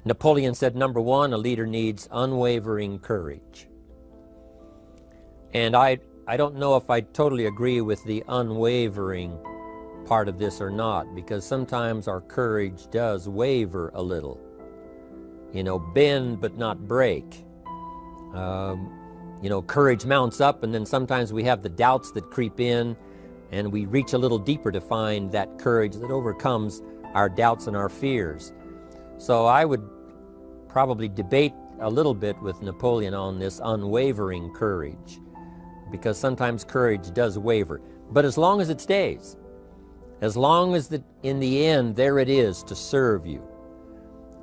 Napoleon said, number one, a leader needs unwavering courage. And I don't know if I totally agree with the unwavering part of this or not, because sometimes our courage does waver a little. You know, bend but not break. You know, courage mounts up, and then sometimes we have the doubts that creep in, and we reach a little deeper to find that courage that overcomes our doubts and our fears. So I would probably debate a little bit with Napoleon on this unwavering courage, because sometimes courage does waver. But as long as it stays, as long as in the end there it is to serve you,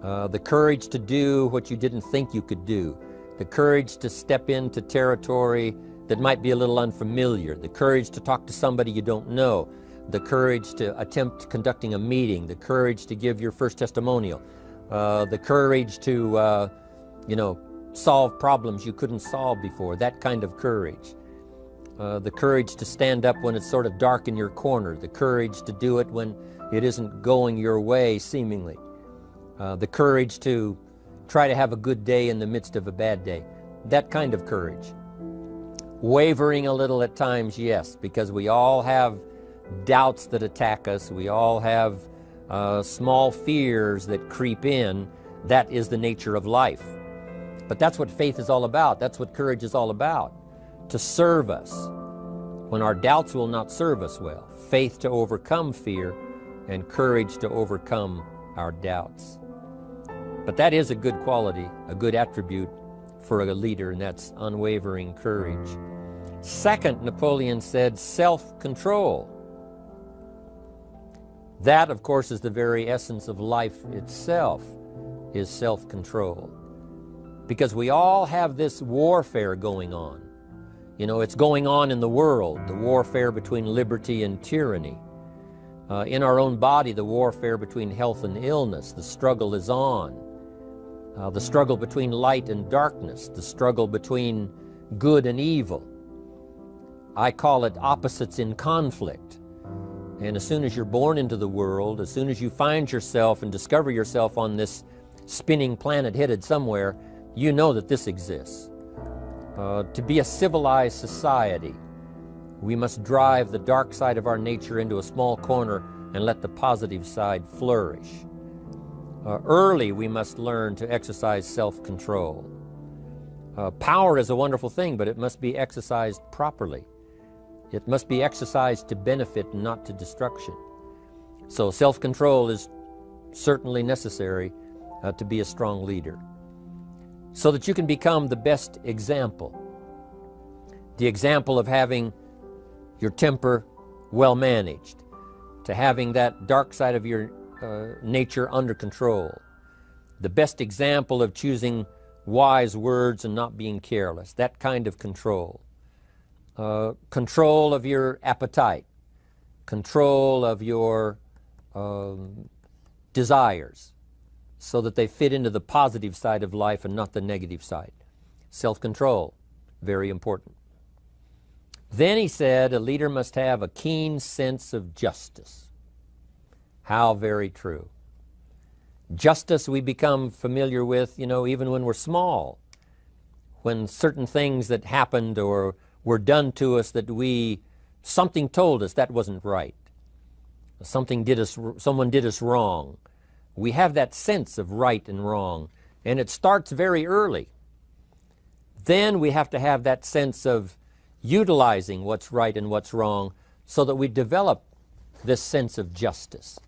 the courage to do what you didn't think you could do, the courage to step into territory that might be a little unfamiliar, the courage to talk to somebody you don't know, the courage to attempt conducting a meeting, the courage to give your first testimonial, the courage to, you know, solve problems you couldn't solve before, that kind of courage. The courage to stand up when it's sort of dark in your corner, the courage to do it when it isn't going your way, seemingly. The courage to try to have a good day in the midst of a bad day, that kind of courage. Wavering a little at times, yes, because we all have doubts that attack us. We all have small fears that creep in. That is the nature of life. But that's what faith is all about. That's what courage is all about. To serve us when our doubts will not serve us well. Faith to overcome fear, and courage to overcome our doubts. But that is a good quality, a good attribute for a leader, and that's unwavering courage. Second, Napoleon said, self-control. That, of course, is the very essence of life itself, is self-control. Because we all have this warfare going on. You know, it's going on in the world, the warfare between liberty and tyranny. In our own body, the warfare between health and illness, the struggle is on. The struggle between light and darkness, the struggle between good and evil. I call it opposites in conflict. And as soon as you're born into the world, as soon as you find yourself and discover yourself on this spinning planet headed somewhere, you know that this exists. To be a civilized society, we must drive the dark side of our nature into a small corner and let the positive side flourish. Early, we must learn to exercise self-control. Power is a wonderful thing, but it must be exercised properly. It must be exercised to benefit and not to destruction. So self-control is certainly necessary to be a strong leader, so that you can become the best example. The example of having your temper well managed, to having that dark side of your nature under control. The best example of choosing wise words and not being careless, that kind of control. Control of your appetite, control of your desires, so that they fit into the positive side of life and not the negative side. Self-control, very important. Then he said, a leader must have a keen sense of justice. How very true. Justice we become familiar with, you know, even when we're small. When certain things that happened or were done to us that something told us that wasn't right. Someone did us wrong. We have that sense of right and wrong, and it starts very early. Then we have to have that sense of utilizing what's right and what's wrong so that we develop this sense of justice,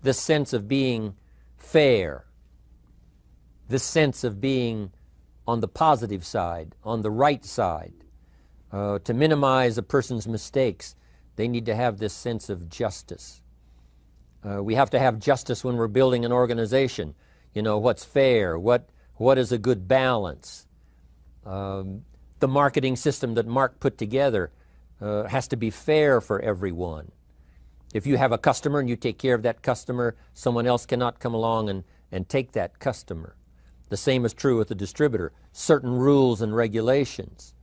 this sense of being fair, this sense of being on the positive side, on the right side. To minimize a person's mistakes, they need to have this sense of justice. We have to have justice when we're building an organization. You know, what's fair, what is a good balance. The marketing system that Mark put together has to be fair for everyone. If you have a customer and you take care of that customer, someone else cannot come along and take that customer. The same is true with the distributor. Certain rules and regulations,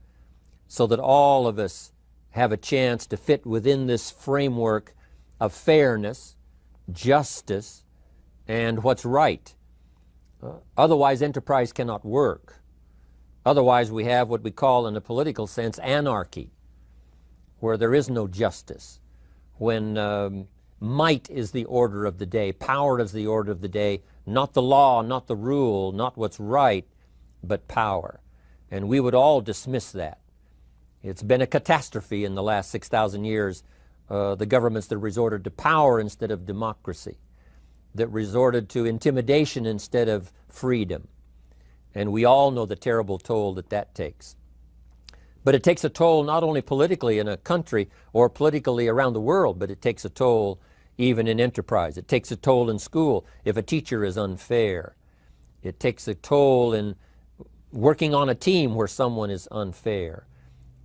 so that all of us have a chance to fit within this framework of fairness, justice, and what's right. Otherwise, enterprise cannot work. Otherwise, we have what we call, in a political sense, anarchy, where there is no justice, when might is the order of the day, power is the order of the day, not the law, not the rule, not what's right, but power. And we would all dismiss that. It's been a catastrophe in the last 6,000 years, the governments that resorted to power instead of democracy, that resorted to intimidation instead of freedom. And we all know the terrible toll that that takes. But it takes a toll not only politically in a country or politically around the world, but it takes a toll even in enterprise. It takes a toll in school if a teacher is unfair. It takes a toll in working on a team where someone is unfair,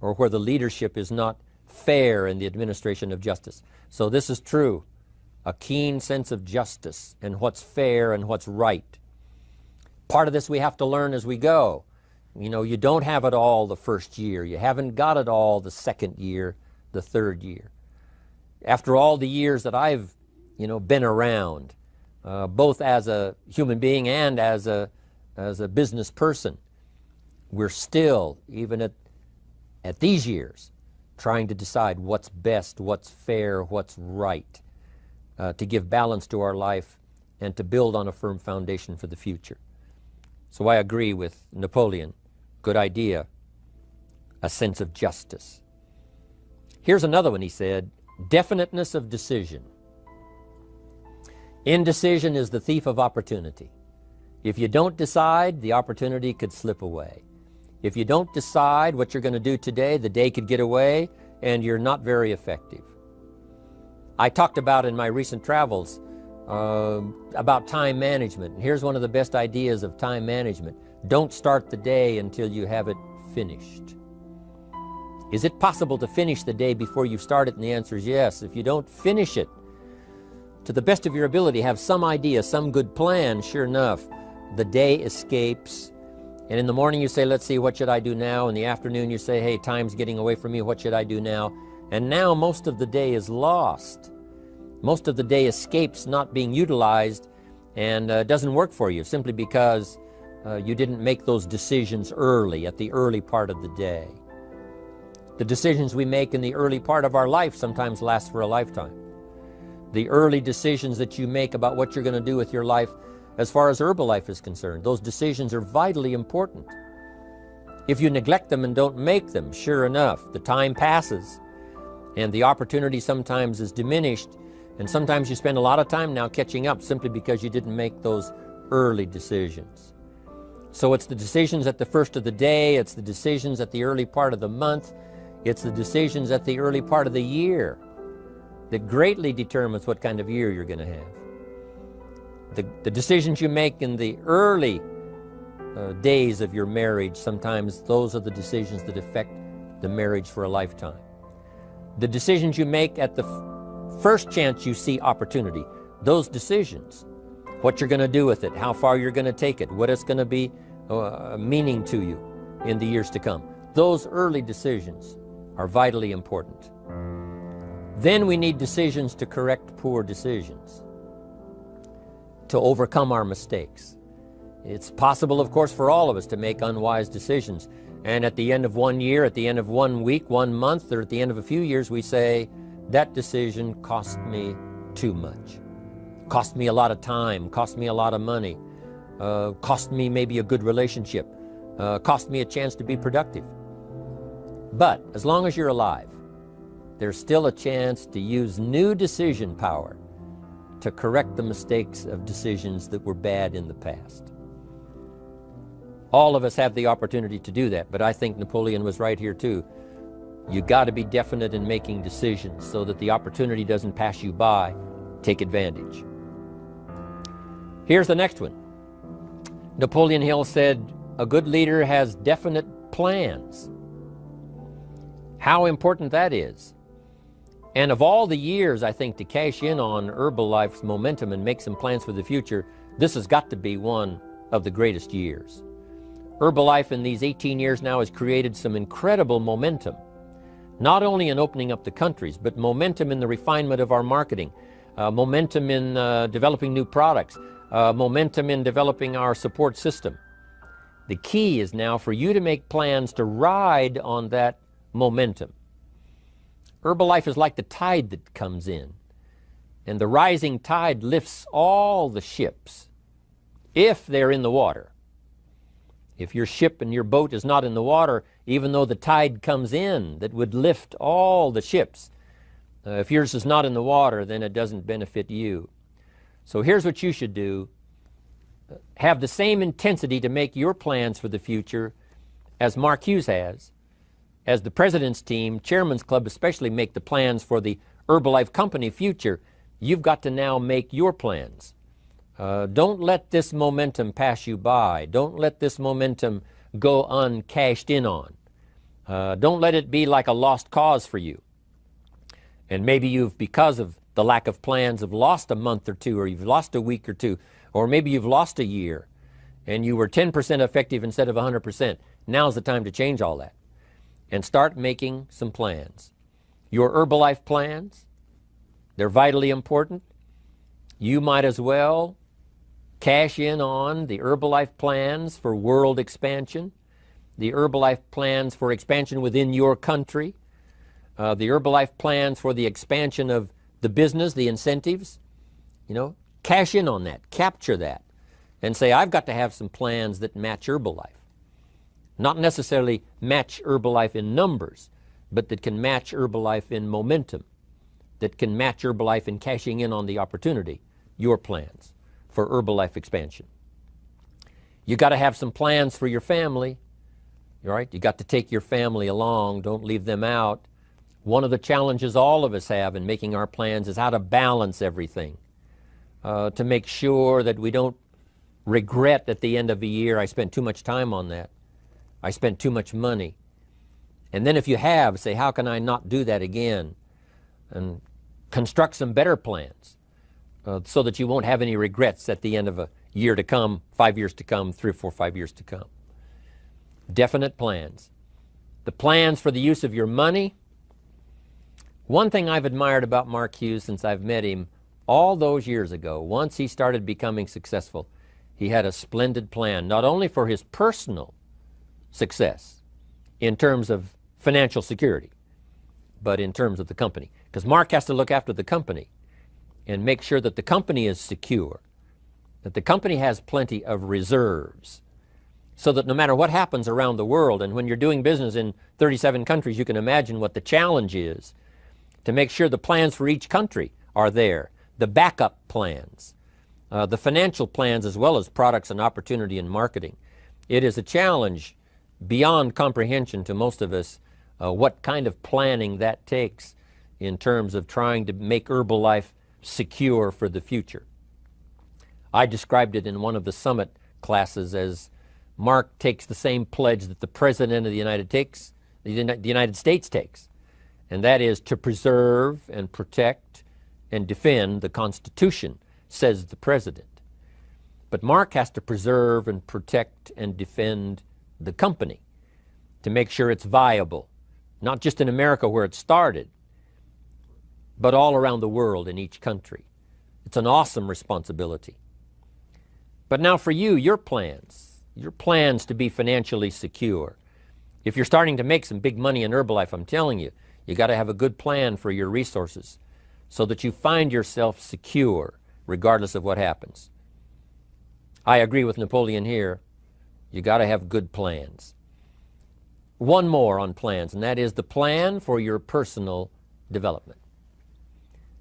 or where the leadership is not fair in the administration of justice. So this is true, a keen sense of justice and what's fair and what's right. Part of this we have to learn as we go. You know, you don't have it all the first year. You haven't got it all the second year, the third year. After all the years that I've, been around, both as a human being and as a business person, we're still, even at these years, trying to decide what's best, what's fair, what's right, to give balance to our life and to build on a firm foundation for the future. So I agree with Napoleon. Good idea. A sense of justice. Here's another one, he said, definiteness of decision. Indecision is the thief of opportunity. If you don't decide, the opportunity could slip away. If you don't decide what you're going to do today, the day could get away and you're not very effective. I talked about in my recent travels about time management. And here's one of the best ideas of time management. Don't start the day until you have it finished. Is it possible to finish the day before you start it? And the answer is yes. If you don't finish it to the best of your ability, have some idea, some good plan, sure enough, the day escapes. And in the morning you say, let's see, what should I do now? In the afternoon you say, hey, time's getting away from me, what should I do now? And now most of the day is lost. Most of the day escapes not being utilized and doesn't work for you simply because you didn't make those decisions early, at the early part of the day. The decisions we make in the early part of our life sometimes last for a lifetime. The early decisions that you make about what you're going to do with your life as far as Herbalife is concerned, those decisions are vitally important. If you neglect them and don't make them, sure enough, the time passes and the opportunity sometimes is diminished, and sometimes you spend a lot of time now catching up simply because you didn't make those early decisions. So it's the decisions at the first of the day, it's the decisions at the early part of the month, it's the decisions at the early part of the year that greatly determines what kind of year you're going to have. The decisions you make in the early days of your marriage, sometimes those are the decisions that affect the marriage for a lifetime. The decisions you make at the first chance you see opportunity, those decisions, what you're going to do with it, how far you're going to take it, what it's going to be meaning to you in the years to come. Those early decisions are vitally important. Then we need decisions to correct poor decisions, to overcome our mistakes. It's possible, of course, for all of us to make unwise decisions. And at the end of one year, at the end of 1 week, 1 month, or at the end of a few years, we say, that decision cost me too much. Cost me a lot of time, cost me a lot of money, cost me maybe a good relationship, cost me a chance to be productive. But as long as you're alive, there's still a chance to use new decision power to correct the mistakes of decisions that were bad in the past. All of us have the opportunity to do that, but I think Napoleon was right here too. You got to be definite in making decisions so that the opportunity doesn't pass you by. Take advantage. Here's the next one. Napoleon Hill said, a good leader has definite plans. How important that is. And of all the years, I think, to cash in on Herbalife's momentum and make some plans for the future, this has got to be one of the greatest years. Herbalife in these 18 years now has created some incredible momentum, not only in opening up the countries, but momentum in the refinement of our marketing, momentum in developing new products, momentum in developing our support system. The key is now for you to make plans to ride on that momentum. Herbalife is like the tide that comes in, and the rising tide lifts all the ships if they're in the water. If your ship and your boat is not in the water, even though the tide comes in that would lift all the ships, if yours is not in the water, then it doesn't benefit you. So here's what you should do. Have the same intensity to make your plans for the future as Mark Hughes has. As the President's team, Chairman's Club especially, make the plans for the Herbalife Company future, you've got to now make your plans. Don't let this momentum pass you by. Don't let this momentum go uncashed in on. Don't let it be like a lost cause for you. And maybe you've, because of the lack of plans, have lost a month or two, or you've lost a week or two, or maybe you've lost a year, and you were 10% effective instead of 100%. Now's the time to change all that and start making some plans. Your Herbalife plans, they're vitally important. You might as well cash in on the Herbalife plans for world expansion, the Herbalife plans for expansion within your country, the Herbalife plans for the expansion of the business, the incentives. You know, cash in on that, capture that, and say, I've got to have some plans that match Herbalife. Not necessarily match Herbalife in numbers, but that can match Herbalife in momentum, that can match Herbalife in cashing in on the opportunity, your plans for Herbalife expansion. You got to have some plans for your family, all right? You got to take your family along, don't leave them out. One of the challenges all of us have in making our plans is how to balance everything, to make sure that we don't regret at the end of the year, I spent too much time on that. I spent too much money. And then if you have, say, how can I not do that again? And construct some better plans so that you won't have any regrets at the end of a year to come, 5 years to come, 3 or 4, 5 years to come. Definite plans. The plans for the use of your money. One thing I've admired about Mark Hughes since I've met him all those years ago, once he started becoming successful, he had a splendid plan, not only for his personal success in terms of financial security, but in terms of the company. Because Mark has to look after the company and make sure that the company is secure, that the company has plenty of reserves, so that no matter what happens around the world, and when you're doing business in 37 countries, you can imagine what the challenge is to make sure the plans for each country are there, the backup plans, the financial plans, as well as products and opportunity and marketing. It is a challenge beyond comprehension to most of us what kind of planning that takes in terms of trying to make Herbalife secure for the future. I described it in one of the summit classes as Mark takes the same pledge that the President of the United States takes, and that is to preserve and protect and defend the Constitution, says the President. But Mark has to preserve and protect and defend the company to make sure it's viable, not just in America where it started, but all around the world in each country. It's an awesome responsibility. But now for you, your plans to be financially secure. If you're starting to make some big money in Herbalife, I'm telling you, you got to have a good plan for your resources so that you find yourself secure regardless of what happens. I agree with Napoleon here. You got to have good plans. One more on plans, and that is the plan for your personal development.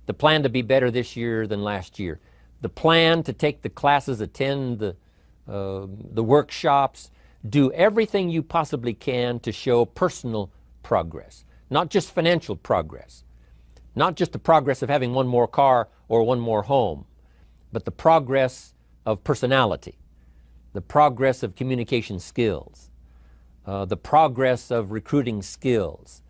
The plan to be better this year than last year. The plan to take the classes, attend the workshops, do everything you possibly can to show personal progress, not just financial progress, not just the progress of having one more car or one more home, but the progress of personality, the progress of communication skills, the progress of recruiting skills,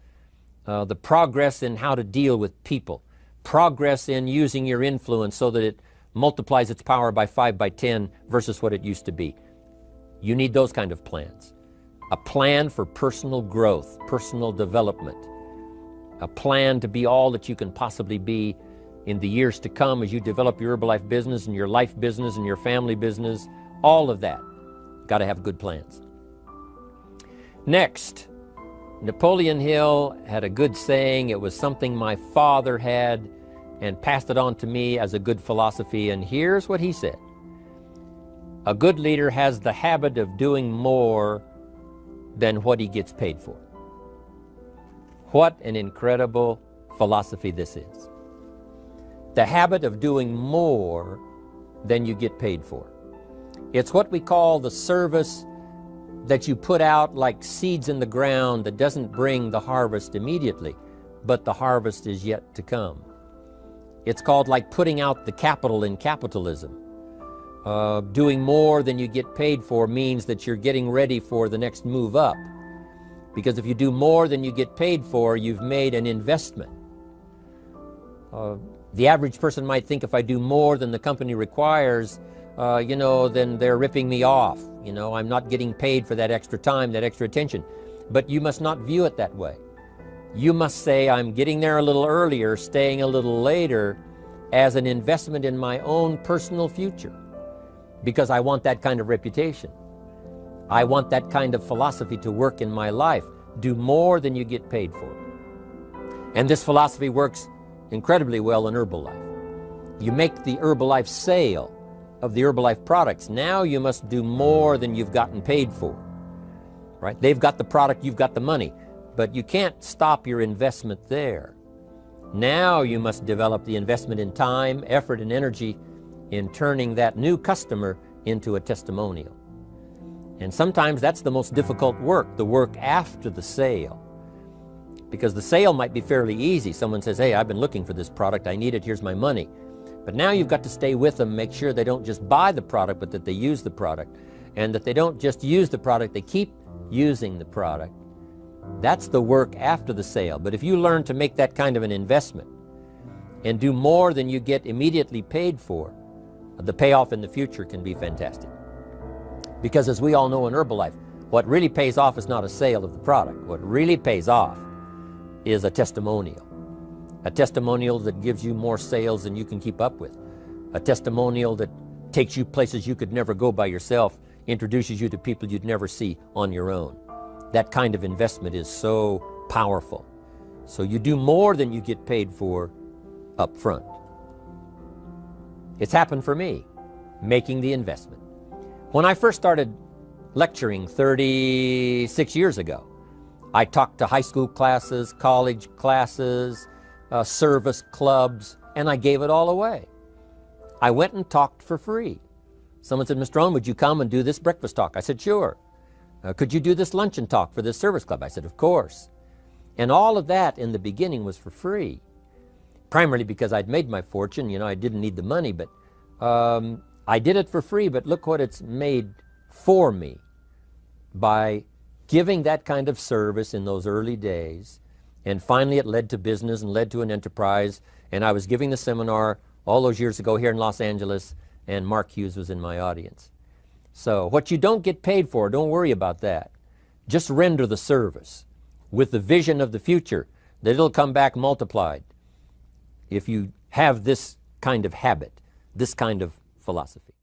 the progress in how to deal with people, progress in using your influence so that it multiplies its power by 5 by 10 versus what it used to be. You need those kind of plans. A plan for personal growth, personal development, a plan to be all that you can possibly be in the years to come as you develop your Herbalife business and your life business and your family business, all of that. Got to have good plans. Next, Napoleon Hill had a good saying. It was something my father had and passed it on to me as a good philosophy, and here's what he said. A good leader has the habit of doing more than what he gets paid for. What an incredible philosophy this is. The habit of doing more than you get paid for. It's what we call the service that you put out like seeds in the ground that doesn't bring the harvest immediately, but the harvest is yet to come. It's called like putting out the capital in capitalism. Doing more than you get paid for means that you're getting ready for the next move up. Because if you do more than you get paid for, you've made an investment. The average person might think if I do more than the company requires, then they're ripping me off. I'm not getting paid for that extra time, that extra attention. But you must not view it that way. You must say, I'm getting there a little earlier, staying a little later, as an investment in my own personal future. Because I want that kind of reputation. I want that kind of philosophy to work in my life. Do more than you get paid for. And this philosophy works incredibly well in Herbalife. You make the Herbalife sale of the Herbalife products. Now you must do more than you've gotten paid for. Right? They've got the product, you've got the money. But you can't stop your investment there. Now you must develop the investment in time, effort, and energy in turning that new customer into a testimonial. And sometimes that's the most difficult work, the work after the sale. Because the sale might be fairly easy. Someone says, hey, I've been looking for this product, I need it, here's my money. But now you've got to stay with them, make sure they don't just buy the product, but that they use the product. And that they don't just use the product, they keep using the product. That's the work after the sale. But if you learn to make that kind of an investment and do more than you get immediately paid for, the payoff in the future can be fantastic. Because as we all know in Herbalife, what really pays off is not a sale of the product. What really pays off is a testimonial. A testimonial that gives you more sales than you can keep up with. A testimonial that takes you places you could never go by yourself, introduces you to people you'd never see on your own. That kind of investment is so powerful. So you do more than you get paid for up front. It's happened for me, making the investment. When I first started lecturing 36 years ago, I talked to high school classes, college classes, service clubs, and I gave it all away. I went and talked for free. Someone said, Mr. Rohn, would you come and do this breakfast talk? I said, sure. Could you do this luncheon talk for this service club? I said, of course. And all of that in the beginning was for free. Primarily because I'd made my fortune, I didn't need the money, but I did it for free, but look what it's made for me by giving that kind of service in those early days. And finally it led to business and led to an enterprise. And I was giving the seminar all those years ago here in Los Angeles, and Mark Hughes was in my audience. So what you don't get paid for, don't worry about that. Just render the service with the vision of the future that it'll come back multiplied if you have this kind of habit, this kind of philosophy.